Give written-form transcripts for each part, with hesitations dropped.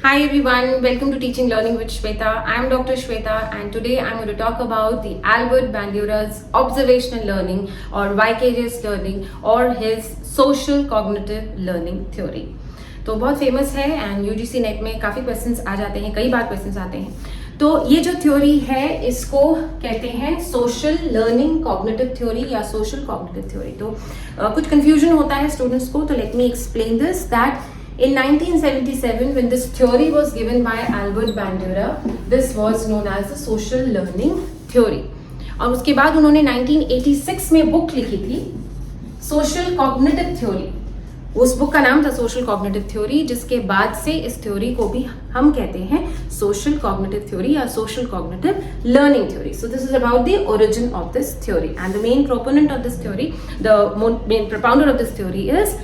Hi everyone, welcome to Teaching Learning with Shweta. I am Dr. Shweta and today I am going to talk about the Albert Bandura's observational learning or YKJ's learning or his social cognitive learning theory. तो बहुत famous है and UGC net में काफ़ी questions आ जाते हैं, कई बार questions आते हैं। तो ये जो थ्योरी है इसको कहते हैं सोशल लर्निंग कॉग्निटिव थ्योरी या सोशल कॉग्निटिव थ्योरी। तो कुछ कंफ्यूजन होता है स्टूडेंट्स को, तो let me explain this that in 1977 when this theory was given by Albert Bandura, this was known as the social learning theory। और उसके बाद उन्होंने 1986 में बुक लिखी थी सोशल कॉग्निटिव थ्योरी। उस बुक का नाम था सोशल कॉग्निटिव थ्योरी, जिसके बाद से इस थ्योरी को भी हम कहते हैं सोशल कॉग्निटिव थ्योरी या social cognitive learning theory. So this is about the origin of this theory and the main proponent of this theory, the main propounder of this theory is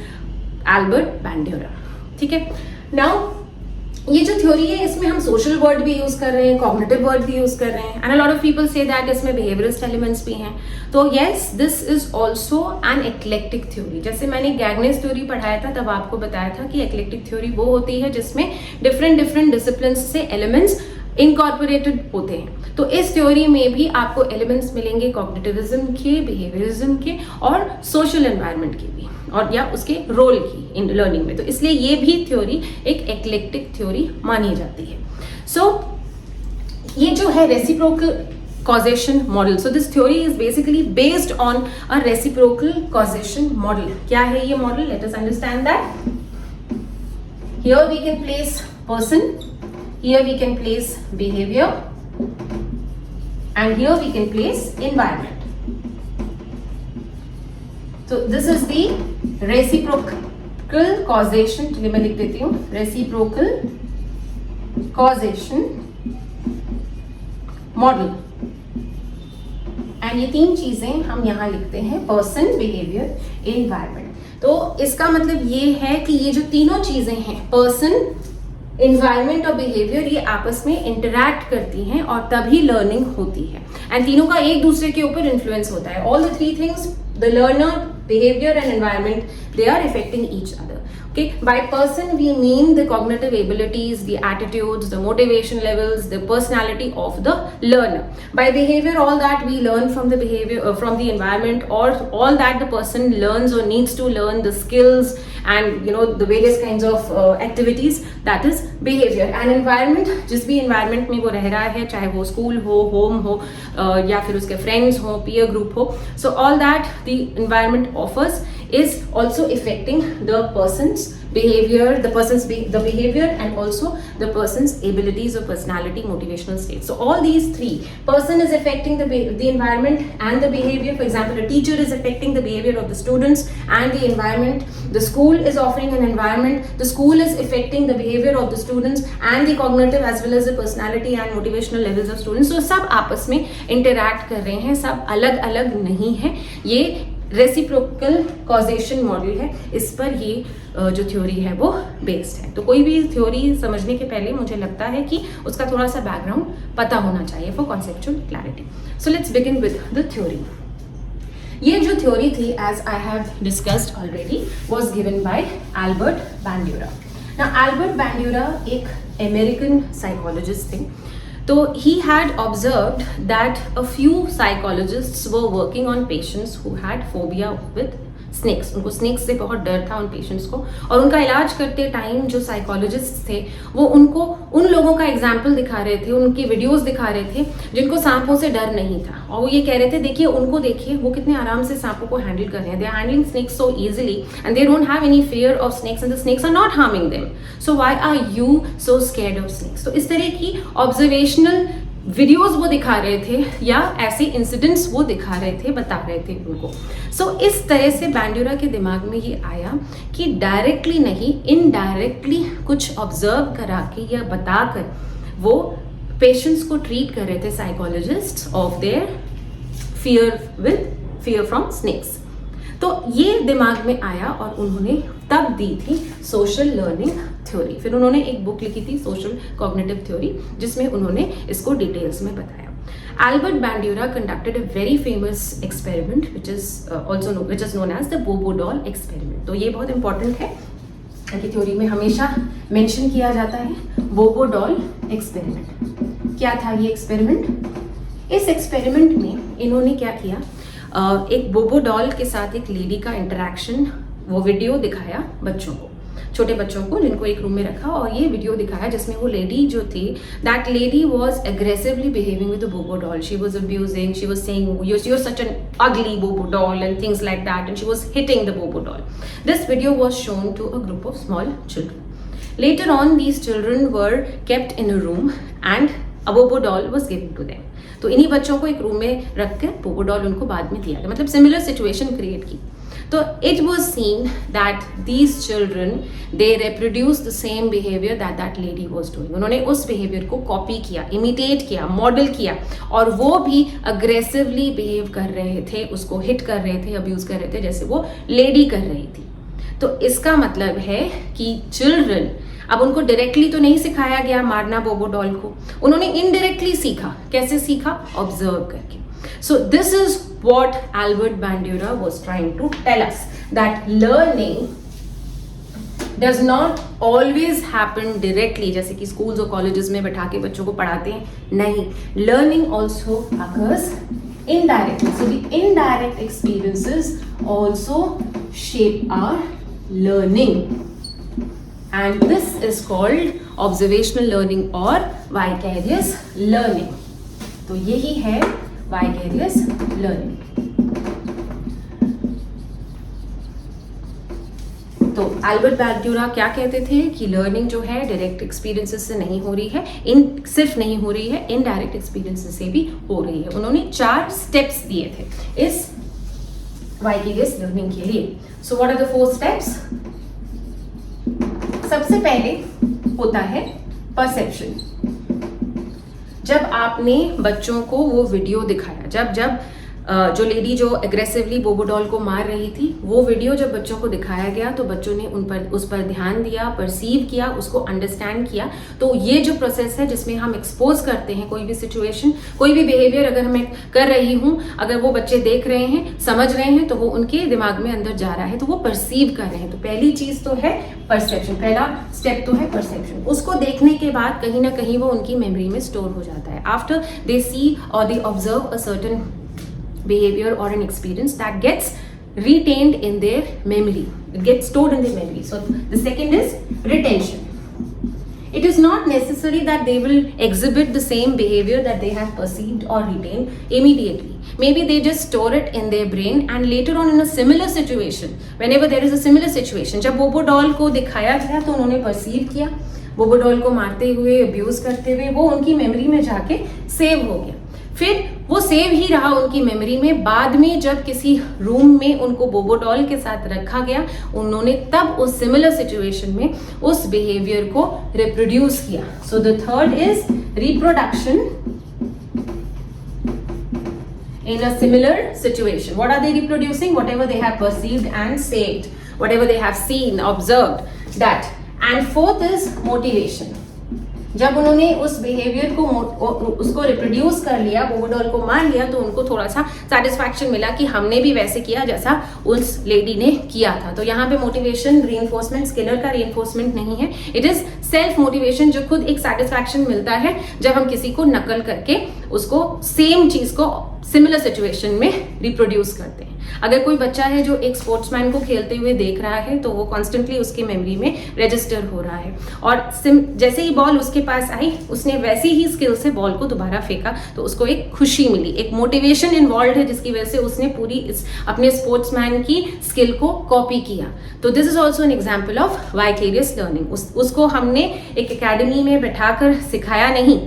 Albert Bandura. ठीक है, now ये जो theory है इसमें हम social word भी use कर रहे हैं, कॉग्निटिव वर्ड भी यूज कर रहे हैं and a lot of people say that इसमें बिहेवियरिस्ट एलिमेंट्स भी हैं। तो yes, this is also an eclectic theory. जैसे मैंने गैगनेस थ्योरी पढ़ाया था तब आपको बताया था कि एक्लेक्टिक थ्योरी वो होती है जिसमें डिफरेंट डिसिप्लिन से एलिमेंट्स इनकॉर्पोरेटेड होते हैं। तो इस थ्योरी में भी आपको एलिमेंट्स मिलेंगे कॉग्निटिविज्म के, बिहेवियरिज्म के और सोशल एनवायरनमेंट के भी, और या उसके रोल की इन लर्निंग में। तो इसलिए ये भी थ्योरी एक एक्लेक्टिक थ्योरी मानी जाती है। सो ये जो है reciprocal causation model, so this theory is basically based on a reciprocal causation model। क्या है ये model? Let us understand that। Here we can place person, here we can place behavior and here we can place environment। So this is the reciprocal causation, चलिए मैं लिख देती हूँ, reciprocal causation model। And ये तीन चीजें हम यहाँ लिखते हैं, पर्सन, बिहेवियर, एनवायरमेंट। तो इसका मतलब ये है कि ये जो तीनों चीजें हैं, पर्सन, एनवायरमेंट और बिहेवियर, ये आपस में इंटरैक्ट करती हैं और तभी लर्निंग होती है। एंड तीनों का एक दूसरे के ऊपर इन्फ्लुएंस होता है। All the three things, the learner, behavior and environment, they are affecting each other। Okay, by person we mean the cognitive abilities, the attitudes, the motivation levels, the personality of the learner। By behavior, all that we learn from the behavior, from the environment, or all that the person learns or needs to learn, the skills and the various kinds of activities, that is behavior। and environment, जिस भी environment में वो रह रहा है, चाहे वो school हो, home हो, या फिर उसके friends हो, peer group हो, so all that the environment offers is also affecting the person's behavior, the behavior and also the person's abilities or personality, motivational states। So all these three, person is affecting the environment and the behavior। For example, a teacher is affecting the behavior of the students and the environment। The school is offering an environment, the school is affecting the behavior of the students and the cognitive as well as the personality and motivational levels of students। So सब आपस में interact कर रहे हैं, सब अलग अलग नहीं है। ये रेसिप्रोकल कॉजेशन मॉडल है, इस पर ये जो थ्योरी है वो बेस्ड है। तो कोई भी थ्योरी समझने के पहले मुझे लगता है कि उसका थोड़ा सा बैकग्राउंड पता होना चाहिए for conceptual clarity. So let's begin with the theory. ये जो थ्योरी थी, as I have discussed already, was given by Albert Bandura. Now Albert Bandura एक अमेरिकन साइकोलॉजिस्ट थे। तो he had observed that a few psychologists were working on patients who had phobia with snakes। उनको snakes से बहुत डर था उन patients को, और उनका इलाज करते टाइम जो psychologists थे वो उनको उन लोगों का एग्जाम्पल दिखा रहे थे, उनकी वीडियोस दिखा रहे थे जिनको सांपों से डर नहीं था, और वो ये कह रहे थे देखिए उनको, देखिए वो कितने आराम से सांपों को हैंडल कर रहे हैं। They are handling snakes so easily and they don't have any fear of snakes and the snakes are not harming them, so why are you so scared of snakes। तो इस तरह की ऑब्जर्वेशनल वीडियोस वो दिखा रहे थे या ऐसे इंसिडेंट्स वो दिखा रहे थे, बता रहे थे उनको। सो इस तरह से बैंड्यूरा के दिमाग में ये आया कि डायरेक्टली नहीं, इनडायरेक्टली कुछ ऑब्जर्व करा के या बताकर वो पेशेंट्स को ट्रीट कर रहे थे, psychologist, of their fear from snakes. तो ये दिमाग में आया और उन्होंने तब दी थी सोशल लर्निंग थ्योरी। फिर उन्होंने एक बुक लिखी थी सोशल कॉग्निटिव थ्योरी, जिसमें उन्होंने इसको डिटेल्स में बताया। Albert Bandura conducted a very famous experiment which is known as the Bobo doll experiment। तो ये बहुत इंपॉर्टेंट है कि थ्योरी में हमेशा मेंशन किया जाता है बोबो डॉल एक्सपेरिमेंट। क्या था ये एक्सपेरिमेंट? इस एक्सपेरिमेंट में इन्होंने क्या किया, एक बोबो डॉल के साथ एक लेडी का इंटरेक्शन, वो वीडियो दिखाया बच्चों को, छोटे बच्चों को, जिनको एक रूम में रखा, और ये वीडियो दिखाया जिसमें वो लेडी जो थी, that lady was aggressively behaving with the Bobo doll. She was abusing, she was saying you're such an ugly bobo doll and things like that, and she was hitting the bobo doll. This video was shown to a group of small children. Later on, these children were kept in a room and a bobo doll was given to them. तो इन्हीं बच्चों को एक room में रख कर बोबो doll उनको बाद में दिया गया, मतलब सिमिलर सिचुएशन क्रिएट की। तो it was seen that these children they reproduce the same behaviour that lady was doing. उन्होंने उस बिहेवियर को कॉपी किया, इमिटेट किया, मॉडल किया, और वो भी अग्रेसिवली बिहेव कर रहे थे, उसको हिट कर रहे थे, अब्यूज कर रहे थे जैसे वो लेडी कर रही थी। तो इसका मतलब है कि चिल्ड्रन, अब उनको डायरेक्टली तो नहीं सिखाया गया मारना बोबो डॉल को, उन्होंने इनडायरेक्टली सीखा। कैसे सीखा? ऑब्जर्व करके। So this is what Albert Bandura was trying to tell us, that learning does not always happen directly, जैसे कि schools और colleges में बैठा के बच्चों को पढ़ाते हैं, नहीं, learning also occurs indirectly. So the indirect experiences also shape our learning, and this is called observational learning or vicarious learning. तो यही है vicarious learning. तो एल्बर्ट बैंड्यूरा क्या कहते थे कि लर्निंग जो है डायरेक्ट एक्सपीरियंसेस से नहीं हो रही है, सिर्फ नहीं हो रही है, इनडायरेक्ट एक्सपीरियंसेस से भी हो रही है। उन्होंने 4 स्टेप्स दिए थे इस वाइकेरियस लर्निंग के लिए। So what are the 4 steps? सबसे पहले होता है परसेप्शन। जब आपने बच्चों को वो वीडियो दिखाया, जब जो लेडी जो एग्रेसिवली बोबो डॉल को मार रही थी, वो वीडियो जब बच्चों को दिखाया गया तो बच्चों ने उस पर ध्यान दिया, परसीव किया, उसको अंडरस्टैंड किया। तो ये जो प्रोसेस है जिसमें हम एक्सपोज करते हैं कोई भी सिचुएशन, कोई भी बिहेवियर अगर मैं कर रही हूँ, अगर वो बच्चे देख रहे हैं, समझ रहे हैं, तो वो उनके दिमाग में अंदर जा रहा है, तो वो परसीव कर रहे हैं। तो पहली चीज तो है परसेप्शन, पहला स्टेप तो है परसेप्शन। उसको देखने के बाद कहीं ना कहीं वो उनकी मेमोरी में स्टोर हो जाता है। आफ्टर दे सी और they observe a certain behavior or an experience, that gets retained in their memory, it gets stored in their memory. So the second is retention. It is not necessary that they will exhibit the same behavior that they have perceived or retained immediately. Maybe they just store it in their brain, and later on in a similar situation, whenever there is a similar situation, जब बोबो doll को दिखाया गया तो उन्होंने perceive किया, बोबो doll को मारते हुए, अब्यूज करते हुए, वो उनकी मेमोरी में जाके सेव हो गया। फिर वो सेव ही रहा उनकी मेमोरी में। बाद में जब किसी रूम में उनको बोबो डॉल के साथ रखा गया, उन्होंने तब उस सिमिलर सिचुएशन में उस बिहेवियर को रिप्रोड्यूस किया। So the third is reproduction in a similar situation. What are they reproducing? Whatever they have perceived and saved, whatever they have seen, observed, that. And fourth is motivation. जब उन्होंने उस behaviour को उसको reproduce कर लिया, बोबो doll को मार लिया, तो उनको थोड़ा सा सेटिस्फैक्शन मिला कि हमने भी वैसे किया जैसा उस लेडी ने किया था। तो यहाँ पे मोटिवेशन रीइंफोर्समेंट, स्किनर का रीइंफोर्समेंट नहीं है, इट इज सेल्फ मोटिवेशन, जो खुद एक सेटिस्फैक्शन मिलता है जब हम किसी को नकल करके उसको सेम चीज को सिमिलर सिचुएशन में रिप्रोड्यूस करते हैं। अगर कोई बच्चा है जो एक स्पोर्ट्समैन को खेलते हुए देख रहा है, तो वो कॉन्स्टेंटली उसके मेमोरी में रजिस्टर हो रहा है, और जैसे ही बॉल उसके पास आई, उसने वैसी ही स्किल से बॉल को दोबारा फेंका, तो उसको एक खुशी मिली, एक मोटिवेशन इन्वॉल्व है, जिसकी वजह से उसने पूरी अपने स्पोर्ट्समैन की स्किल को कॉपी किया। तो this is also an example of vicarious learning. उसको हमने एक एकेडमी में बैठाकर सिखाया नहीं,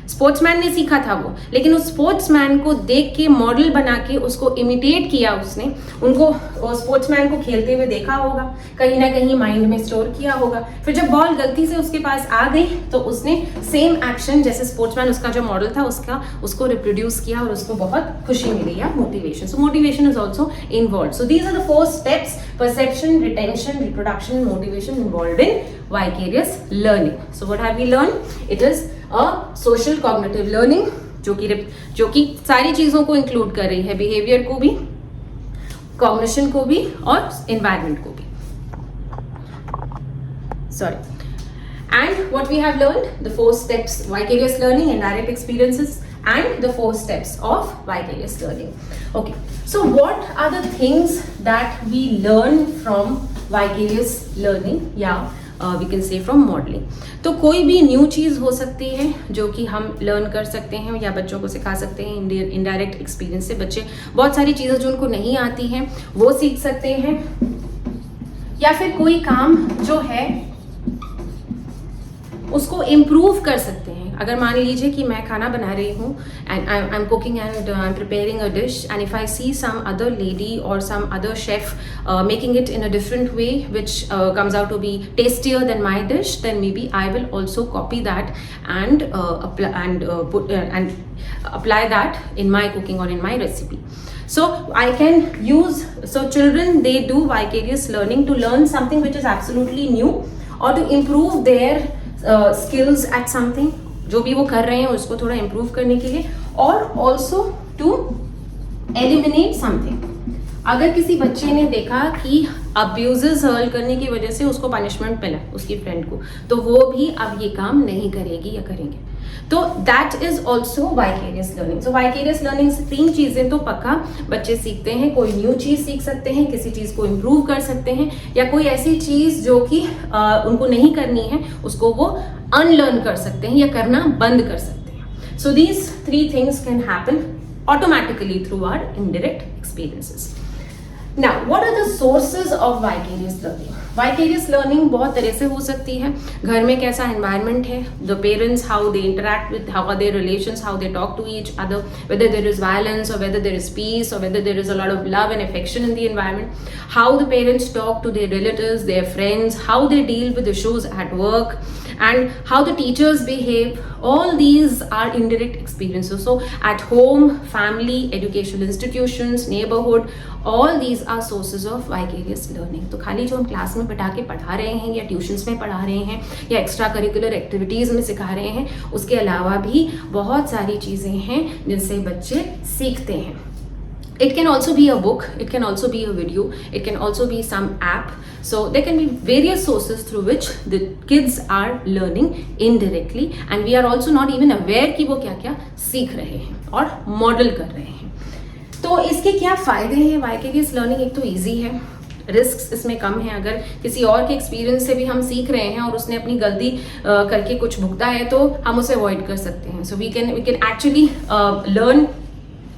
स्पोर्ट्समैन ने सीखा था वो, लेकिन उस स्पोर्ट्समैन को देख के मॉडल बना के उसको इमिटेट किया उसने, उनको स्पोर्ट्समैन को खेलते हुए देखा होगा, कहीं ना कहीं माइंड में स्टोर किया होगा। फिर जब बॉल गलती से उसके पास आ गई, तो उसने सेम एक्शन जैसे स्पोर्ट्समैन उसका जो मॉडल था उसको रिप्रोड्यूस किया, और उसको बहुत खुशी मिली या motivation. So motivation is also involve. So these are the 4 steps: perception, retention, reproduction, motivation involved in vicarious learning. So what have we learn? It is social cognitive learning, जो कि सारी चीजों को इंक्लूड कर रही है, बिहेवियर को भी, कॉग्निशन को भी और एनवायरनमेंट को भी। Sorry. And what we have learned, the 4 steps, vicarious learning, indirect experiences, and the 4 steps of vicarious learning. Okay, so what are the things that we learn from vicarious learning, we can say from modeling. तो कोई भी new चीज़ हो सकती है जो कि हम learn कर सकते हैं या बच्चों को सिखा सकते हैं. इनडायरेक्ट एक्सपीरियंस से बच्चे बहुत सारी चीज़ें जो उनको नहीं आती हैं वो सीख सकते हैं, या फिर कोई काम जो है उसको इम्प्रूव कर सकते हैं. अगर मान लीजिए कि मैं खाना बना रही हूँ and I am cooking and I am preparing a dish, and if I see some other lady और some other chef making it in a different way which comes out to be tastier than my dish, then maybe I will also copy that and apply that in my cooking or in my recipe. So I can use, so children, they do vicarious learning to learn something which is absolutely new or to improve their skills at something, जो भी वो कर रहे हैं उसको थोड़ा improve करने के लिए, और also to eliminate something. अगर किसी बच्चे ने देखा कि अब्यूजेस हर्ल करने की वजह से उसको पनिशमेंट मिला उसकी फ्रेंड को, तो वो भी अब ये काम नहीं करेगी या करेंगे. तो that is also vicarious learning. So vicarious learning से 3 चीजें तो पक्का बच्चे सीखते हैं. कोई न्यू चीज सीख सकते हैं, किसी चीज को इम्प्रूव कर सकते हैं, या कोई ऐसी चीज जो कि उनको नहीं करनी है उसको वो अनलर्न कर सकते हैं या करना बंद कर सकते हैं. So these 3 things can happen automatically through our indirect experiences. Now, what are the sources of vicarious learning? Vicarious learning बहुत तरह से हो सकती है. घर में कैसा environment है, the parents, how they interact with, how are their relations, how they talk to each other, whether there is violence or whether there is peace or whether there is a lot of love and affection in the environment, how the parents talk to their relatives, their friends, how they deal with issues at work, and how the teachers behave. All these are indirect experiences. So at home, family, educational institutions, neighborhood, all these are sources of vicarious learning. तो खाली जो हम class में बैठा के पढ़ा रहे हैं या ट्यूशन्स में पढ़ा रहे हैं या एक्स्ट्रा करिकुलर एक्टिविटीज़ में सिखा रहे हैं, उसके अलावा भी बहुत सारी चीज़ें हैं जिनसे बच्चे सीखते हैं. It can also be a book, it can also be a video, it can also be some app. So there can be various sources through which the kids are learning indirectly, and we are also not even aware कि वो क्या क्या सीख रहे हैं और model कर रहे हैं. तो इसके क्या फ़ायदे हैं वाइकेरियस लर्निंग? एक तो ईजी है, रिस्क इसमें कम है. अगर किसी और के एक्सपीरियंस से भी हम सीख रहे हैं और उसने अपनी गलती करके कुछ भुगता है तो हम उसे अवॉइड कर सकते हैं. So we can actually learn.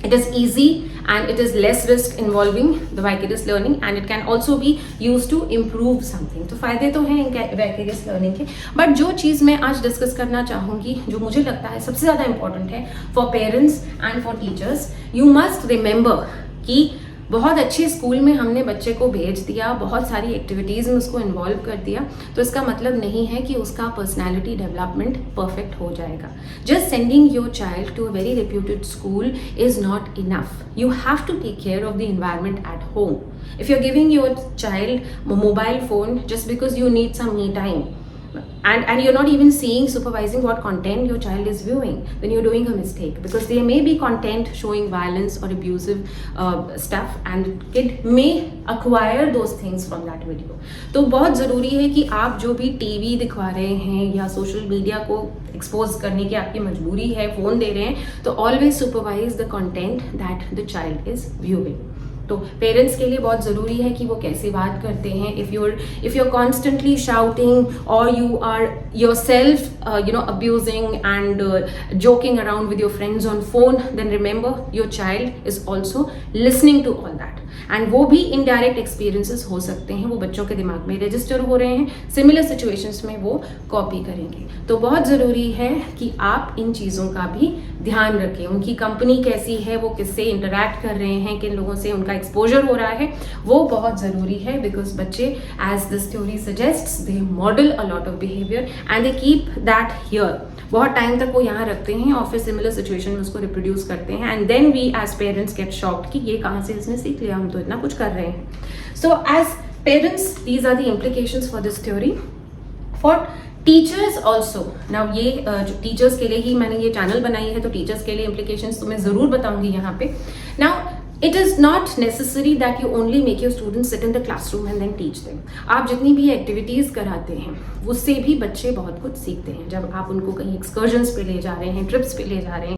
It is easy and it is less risk involving the vicarious learning, and it can also be used to improve something. तो फायदे तो हैं vicarious learning के, बट जो चीज़ मैं आज डिस्कस करना चाहूँगी, जो मुझे लगता है सबसे ज़्यादा इम्पॉर्टेंट है for parents and for teachers, you must remember कि बहुत अच्छे स्कूल में हमने बच्चे को भेज दिया, बहुत सारी एक्टिविटीज़ में उसको इन्वॉल्व कर दिया, तो इसका मतलब नहीं है कि उसका पर्सनालिटी डेवलपमेंट परफेक्ट हो जाएगा. Just sending your child to a very reputed school is not enough. You have to take care of the environment at home. If you are giving your child mobile phone just because you need some me time, and you're not even supervising what content your child is viewing, then you're doing a mistake, because there may be content showing violence or abusive stuff, and kid may acquire those things from that video. तो बहुत ज़रूरी है कि आप जो भी TV दिखवा रहे हैं या सोशल मीडिया को एक्सपोज करने की आपकी मजबूरी है, फ़ोन दे रहे हैं, तो always supervise the content that the child is viewing. तो पेरेंट्स के लिए बहुत ज़रूरी है कि वो कैसे बात करते हैं. If you are constantly shouting और you are yourself abusing and joking around with your friends on phone, then remember your child is also listening to all that, and वो भी इनडायरेक्ट एक्सपीरियंसेस हो सकते हैं, वो बच्चों के दिमाग में रजिस्टर हो रहे हैं, सिमिलर सिचुएशंस में वो कॉपी करेंगे. तो बहुत ज़रूरी है कि आप इन चीज़ों का भी ध्यान रखें. उनकी कंपनी कैसी है, वो किससे इंटरैक्ट कर रहे हैं, किन लोगों से उनका एक्सपोजर हो रहा है, वो बहुत ज़रूरी है. बिकॉज बच्चे, as this theory suggests, they model a lot of behaviour and they keep that here. बहुत टाइम तक वो यहाँ रखते हैं और फिर सिमिलर सिचुएशन में उसको रिप्रोड्यूस करते हैं, and then we as parents get shocked कि ये कहाँ से इसने सीख लिया, हम तो इतना कुछ कर रहे हैं. So as parents, these are the implications for this theory. For teachers also, now ये जो टीचर्स के लिए ही मैंने ये चैनल बनाई है, तो टीचर्स के लिए इम्प्लीकेशंस तो मैं ज़रूर बताऊंगी यहाँ पे. Now it is not necessary that you only make your students sit in the classroom and then teach them. आप जितनी भी एक्टिविटीज़ कराते हैं उससे भी बच्चे बहुत कुछ सीखते हैं. जब आप उनको कहीं एक्सकर्जन्स पे ले जा रहे हैं, ट्रिप्स पे ले जा रहे हैं,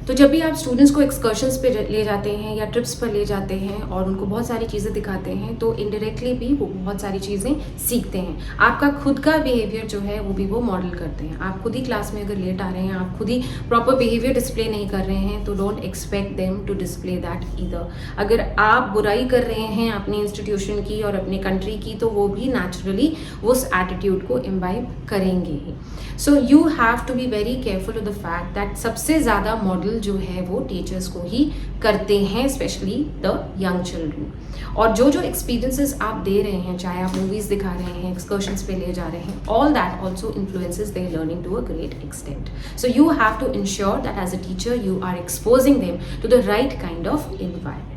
तो जब भी आप स्टूडेंट्स को एक्सकर्शंस पे ले जाते हैं या ट्रिप्स पर ले जाते हैं और उनको बहुत सारी चीज़ें दिखाते हैं तो इनडायरेक्टली भी वो बहुत सारी चीज़ें सीखते हैं. आपका खुद का बिहेवियर जो है वो भी वो मॉडल करते हैं. आप खुद ही क्लास में अगर लेट आ रहे हैं, आप खुद ही प्रॉपर बिहेवियर डिस्प्ले नहीं कर रहे हैं तो don't expect them to display that either. अगर आप बुराई कर रहे हैं अपनी इंस्टीट्यूशन की और अपने कंट्री की तो वो भी नेचुरली उस एटीट्यूड को इम्बाइब करेंगे ही. So you have to be very careful with the fact that सबसे ज़्यादा मॉडल जो है वो टीचर्स को ही करते हैं, स्पेशली द यंग चिल्ड्रन. और जो जो एक्सपीरियंसेस आप दे रहे हैं, चाहे आप मूवीज़ दिखा रहे हैं, एक्सकर्शंस पे ले जा रहे हैं, all that also influences their learning to a great extent. So you have to ensure that as a teacher you are exposing them to the right kind of environment.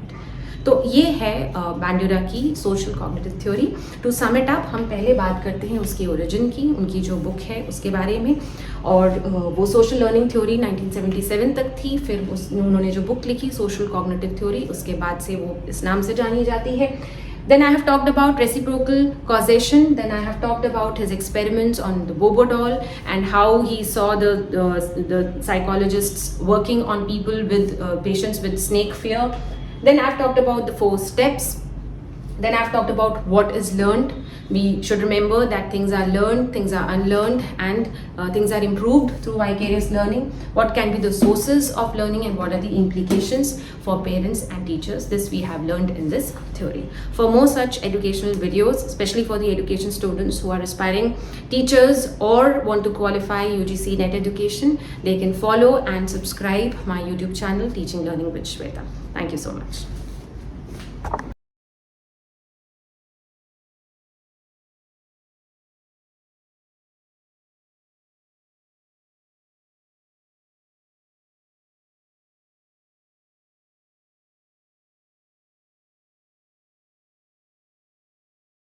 तो ये है बैंड्यूरा की social cognitive theory. To sum it up, हम पहले बात करते हैं उसकी ओरिजिन की, उनकी जो बुक है उसके बारे में. और वो सोशल लर्निंग थ्योरी 1977 तक थी. फिर उन्होंने जो बुक लिखी सोशल कॉग्निटिव थ्योरी, उसके बाद से वो इस नाम से जानी जाती है. Then I have talked about reciprocal causation. Then I have talked about his experiments on the Bobo doll and how he saw the psychologists working on people with patients with snake fear. Then I've talked about the 4 steps. Then I've talked about what is learned. We should remember that things are learned, things are unlearned, and things are improved through vicarious learning. What can be the sources of learning and what are the implications for parents and teachers? This we have learned in this theory. For more such educational videos, especially for the education students who are aspiring teachers or want to qualify UGC NET education, they can follow and subscribe my YouTube channel, Teaching Learning with Shweta. Thank you so much.